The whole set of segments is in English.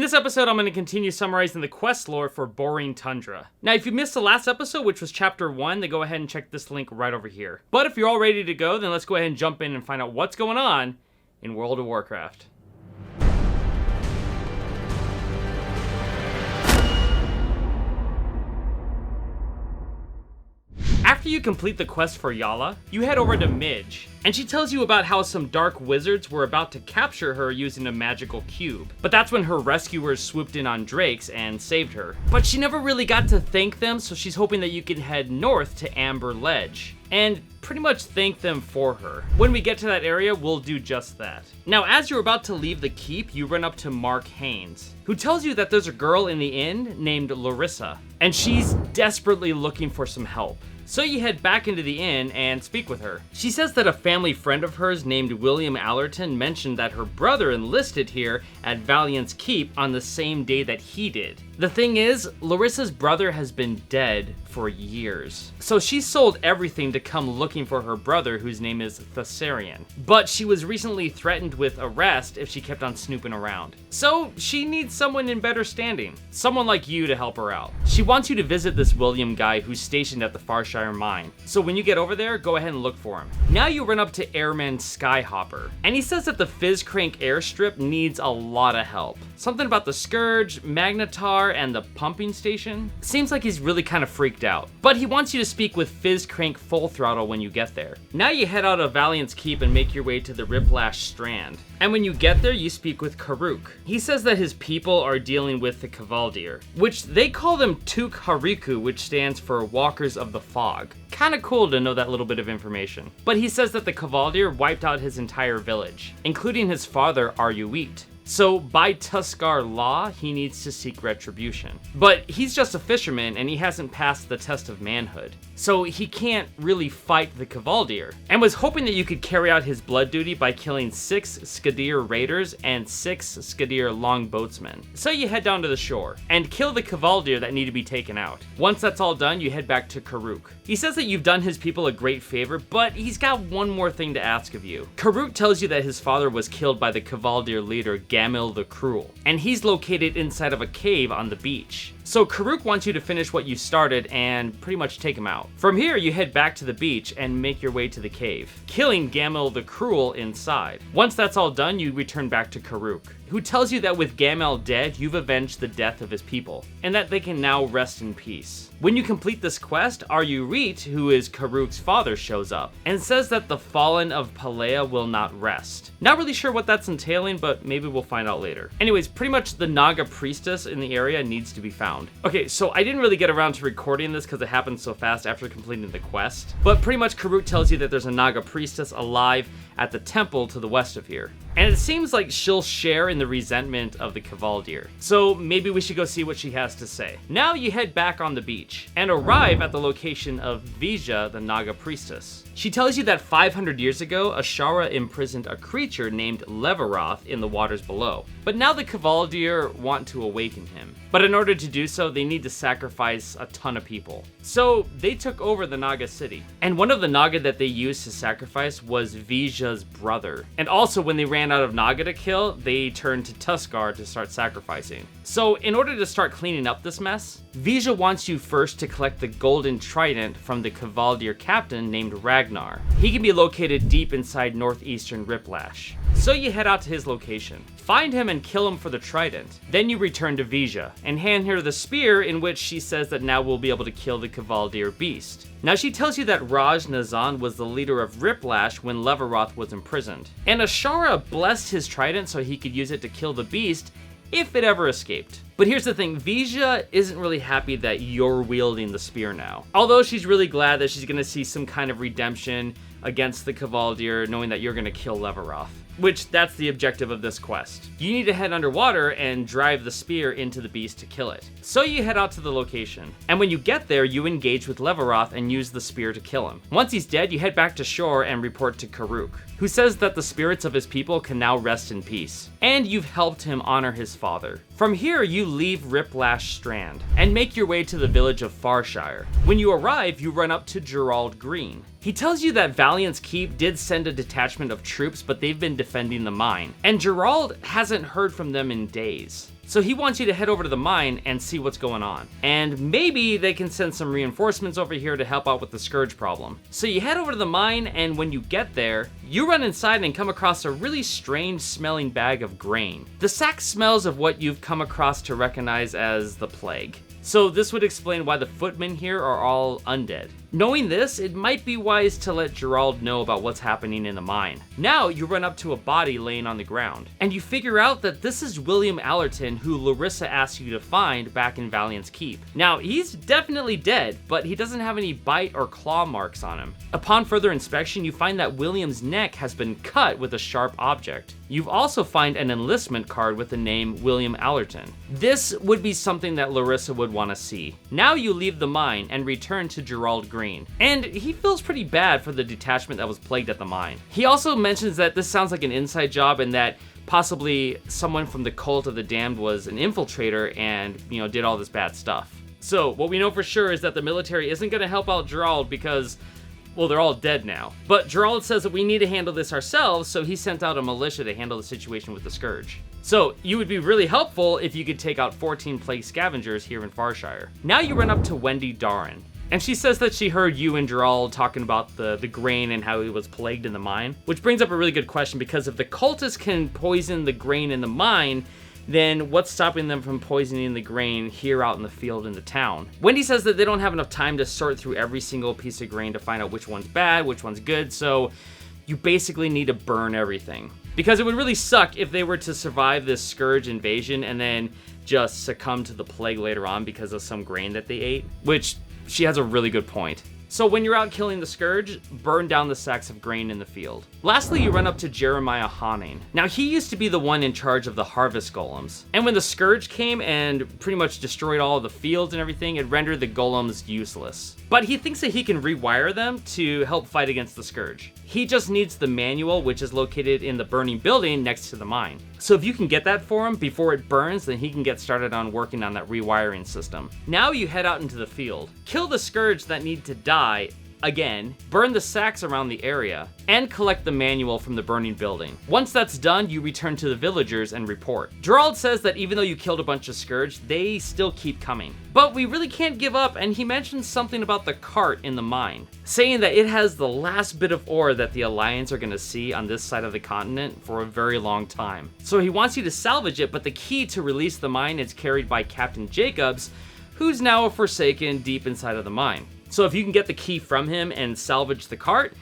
this episode, I'm going to continue summarizing the quest lore for Borean Tundra. Now, if you missed the last episode, which was Chapter 1, then go ahead and check this link right over here. But if you're all ready to go, then let's go ahead and jump in and find out what's going on in World of Warcraft. After you complete the quest for Yala, you head over to Midge, and she tells you about how some dark wizards were about to capture her using a magical cube. But that's when her rescuers swooped in on Drakes and saved her. But she never really got to thank them, so she's hoping that you can head north to Amber Ledge and pretty much thank them for her. When we get to that area, we'll do just that. Now, as you're about to leave the keep, you run up to Mark Haynes, who tells you that there's a girl in the inn named Larissa, and she's desperately looking for some help. So you head back into the inn and speak with her. She says that a family friend of hers named William Allerton mentioned that her brother enlisted here at Valiant's Keep on the same day that he did. The thing is, Larissa's brother has been dead for years. So she sold everything to come looking for her brother, whose name is Thessarian. But she was recently threatened with arrest if she kept on snooping around. So she needs someone in better standing. Someone like you to help her out. She wants you to visit this William guy who's stationed at the FARSHIRE mine. So when you get over there, go ahead and look for him. Now you run up to Airman Skyhopper, and he says that the Fizzcrank airstrip needs a lot of help. Something about the Scourge, Magnetar, and the pumping station. Seems like he's really kind of freaked out. But he wants you to speak with Fizzcrank Full Throttle when you get there. Now you head out of Valiant's Keep and make your way to the Riplash Strand. And when you get there, you speak with Karuk. He says that his people are dealing with the Kavaldir, which they call them Tuk Hariku, which stands for Walkers of the Fog. Kinda cool to know that little bit of information. But he says that the Kavaldir wiped out his entire village, including his father Aryuit. So by Tuskar law, he needs to seek retribution. But he's just a fisherman and he hasn't passed the test of manhood. So he can't really fight the Kavaldir, and was hoping that you could carry out his blood duty by killing 6 Skadir raiders and 6 Skadir longboatsmen. So you head down to the shore and kill the Kavaldir that need to be taken out. Once that's all done, you head back to Karuk. He says that you've done his people a great favor, but he's got one more thing to ask of you. Karuk tells you that his father was killed by the Kavaldir leader Gamil the Cruel, and he's located inside of a cave on the beach. So Karuk wants you to finish what you started and pretty much take him out. From here, you head back to the beach and make your way to the cave, killing Gamil the Cruel inside. Once that's all done, you return back to Karuk, who tells you that with Gamil dead, you've avenged the death of his people, and that they can now rest in peace. When you complete this quest, Aryuit, who is Karuk's father, shows up, and says that the Fallen of Palea will not rest. Not really sure what that's entailing, but maybe we'll find out later. Anyways, pretty much the Naga priestess in the area needs to be found. Okay, so I didn't really get around to recording this because it happened so fast after completing the quest, but pretty much Karuk tells you that there's a Naga priestess alive at the temple to the west of here. And it seems like she'll share in the resentment of the Kavaldir. So maybe we should go see what she has to say. Now you head back on the beach and arrive at the location of Vija, the Naga priestess. She tells you that 500 years ago, Ashara imprisoned a creature named Leveroth in the waters below. But now the Kavaldir want to awaken him. But in order to do so, they need to sacrifice a ton of people. So they took over the Naga city. And one of the Naga that they used to sacrifice was Vija's brother. And also when they ran out of Naga to kill, they turned to Tuskar to start sacrificing. So in order to start cleaning up this mess, Vija wants you first to collect the golden trident from the Kavaldir captain named Ragnar. He can be located deep inside northeastern Riplash. So you head out to his location, find him and kill him for the trident. Then you return to Vija and hand her the spear, in which she says that now we'll be able to kill the Kavaldir beast. Now she tells you that Raj Nazan was the leader of Riplash when Leveroth was imprisoned, and Ashara blessed his trident so he could use it to kill the beast if it ever escaped. But here's the thing, Vija isn't really happy that you're wielding the spear now. Although she's really glad that she's gonna see some kind of redemption against the Kavaldir, knowing that you're gonna kill Leveroth. Which, that's the objective of this quest. You need to head underwater and drive the spear into the beast to kill it. So you head out to the location, and when you get there, you engage with Leveroth and use the spear to kill him. Once he's dead, you head back to shore and report to Karuk, who says that the spirits of his people can now rest in peace, and you've helped him honor his father. From here, you leave Riplash Strand and make your way to the village of Farshire. When you arrive, you run up to Gerald Green. He tells you that Valiant's Keep did send a detachment of troops, but they've been defending the mine, and Gerald hasn't heard from them in days. So he wants you to head over to the mine and see what's going on. And maybe they can send some reinforcements over here to help out with the scourge problem. So you head over to the mine, and when you get there, you run inside and come across a really strange smelling bag of grain. The sack smells of what you've come across to recognize as the plague. So this would explain why the footmen here are all undead. Knowing this, it might be wise to let Gerald know about what's happening in the mine. Now you run up to a body laying on the ground, and you figure out that this is William Allerton, who Larissa asked you to find back in Valiant's Keep. Now, he's definitely dead, but he doesn't have any bite or claw marks on him. Upon further inspection, you find that William's neck has been cut with a sharp object. You've also find an enlistment card with the name William Allerton. This would be something that Larissa would want to see. Now you leave the mine and return to Gerald Green, and he feels pretty bad for the detachment that was plagued at the mine. He also mentions that this sounds like an inside job and that possibly someone from the Cult of the Damned was an infiltrator and, did all this bad stuff. So what we know for sure is that the military isn't going to help out Gerald because, well, they're all dead now. But Gerald says that we need to handle this ourselves, so he sent out a militia to handle the situation with the Scourge. So you would be really helpful if you could take out 14 plague scavengers here in Farshire. Now you run up to Wendy Darren, and she says that she heard you and Gerald talking about the grain and how he was plagued in the mine, which brings up a really good question, because if the cultists can poison the grain in the mine, then what's stopping them from poisoning the grain here out in the field in the town? Wendy says that they don't have enough time to sort through every single piece of grain to find out which one's bad, which one's good, so you basically need to burn everything. Because it would really suck if they were to survive this Scourge invasion and then just succumb to the plague later on because of some grain that they ate, which she has a really good point. So when you're out killing the Scourge, burn down the sacks of grain in the field. Lastly, you run up to Jeremiah Honning. Now, he used to be the one in charge of the harvest golems. And when the Scourge came and pretty much destroyed all of the fields and everything, it rendered the golems useless. But he thinks that he can rewire them to help fight against the Scourge. He just needs the manual, which is located in the burning building next to the mine. So if you can get that for him before it burns, then he can get started on working on that rewiring system. Now you head out into the field. Kill the Scourge that need to die again, burn the sacks around the area, and collect the manual from the burning building. Once that's done, you return to the villagers and report. Gerald says that even though you killed a bunch of Scourge, they still keep coming. But we really can't give up, and he mentions something about the cart in the mine, saying that it has the last bit of ore that the Alliance are going to see on this side of the continent for a very long time. So he wants you to salvage it, but the key to release the mine is carried by Captain Jacobs, who's now a Forsaken deep inside of the mine. So if you can get the key from him and salvage the cart,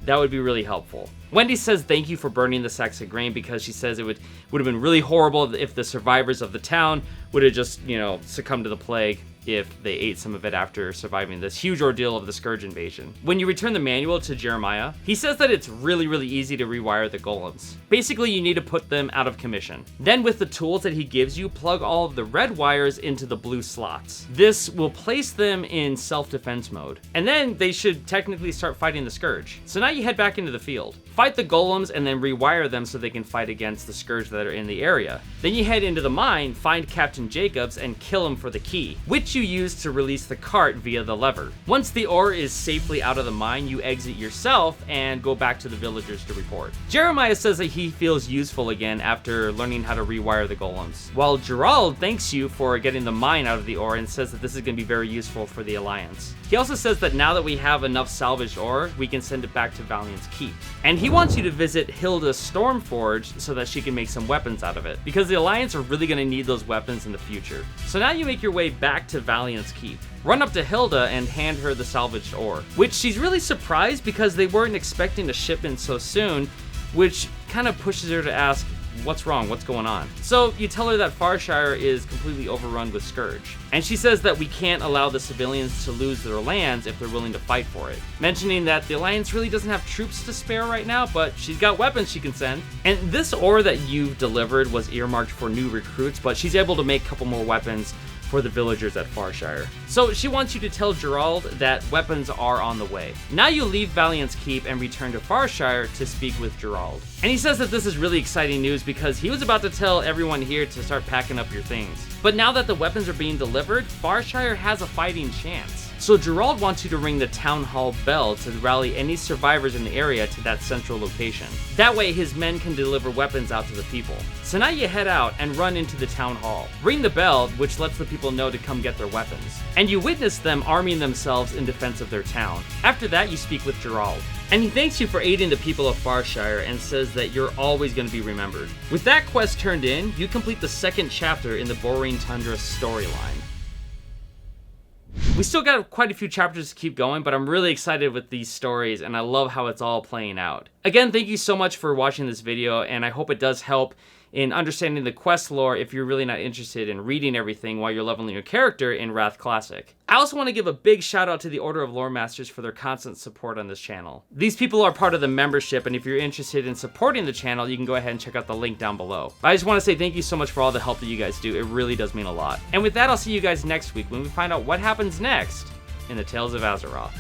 that would be really helpful. Wendy says thank you for burning the sacks of grain because she says it would have been really horrible if the survivors of the town would have just, succumbed to the plague if they ate some of it after surviving this huge ordeal of the Scourge invasion. When you return the manual to Jeremiah, he says that it's really, really easy to rewire the golems. Basically, you need to put them out of commission. Then with the tools that he gives you, plug all of the red wires into the blue slots. This will place them in self-defense mode. And then they should technically start fighting the Scourge. So now you head back into the field. Fight the golems and then rewire them so they can fight against the Scourge that are in the area. Then you head into the mine, find Captain Jacobs, and kill him for the key, which you use to release the cart via the lever. Once the ore is safely out of the mine, you exit yourself and go back to the villagers to report. Jeremiah says that he feels useful again after learning how to rewire the golems, while Gerald thanks you for getting the mine out of the ore and says that this is going to be very useful for the Alliance. He also says that now that we have enough salvaged ore, we can send it back to Valiant's Keep. And he wants you to visit Hilda's Stormforge so that she can make some weapons out of it, because the Alliance are really going to need those weapons in the future. So now you make your way back to Valiant's Keep. Run up to Hilda and hand her the salvaged ore, which she's really surprised because they weren't expecting a shipment so soon, which kind of pushes her to ask, what's wrong? What's going on? So you tell her that Farshire is completely overrun with Scourge. And she says that we can't allow the civilians to lose their lands if they're willing to fight for it. Mentioning that the Alliance really doesn't have troops to spare right now, but she's got weapons she can send. And this ore that you've delivered was earmarked for new recruits, but she's able to make a couple more weapons for the villagers at Farshire. So she wants you to tell Gerald that weapons are on the way. Now you leave Valiant's Keep and return to Farshire to speak with Gerald. And he says that this is really exciting news because he was about to tell everyone here to start packing up your things. But now that the weapons are being delivered, Farshire has a fighting chance. So Gerald wants you to ring the town hall bell to rally any survivors in the area to that central location. That way his men can deliver weapons out to the people. So now you head out and run into the town hall. Ring the bell, which lets the people know to come get their weapons. And you witness them arming themselves in defense of their town. After that, you speak with Gerald. And he thanks you for aiding the people of Farshire and says that you're always going to be remembered. With that quest turned in, you complete the second chapter in the Borean Tundra storyline. We still got quite a few chapters to keep going, but I'm really excited with these stories and I love how it's all playing out. Again, thank you so much for watching this video, and I hope it does help in understanding the quest lore if you're really not interested in reading everything while you're leveling your character in Wrath Classic. I also want to give a big shout out to the Order of Lore Masters for their constant support on this channel. These people are part of the membership, and if you're interested in supporting the channel, you can go ahead and check out the link down below. I just want to say thank you so much for all the help that you guys do. It really does mean a lot. And with that, I'll see you guys next week when we find out what happens next in the Tales of Azeroth.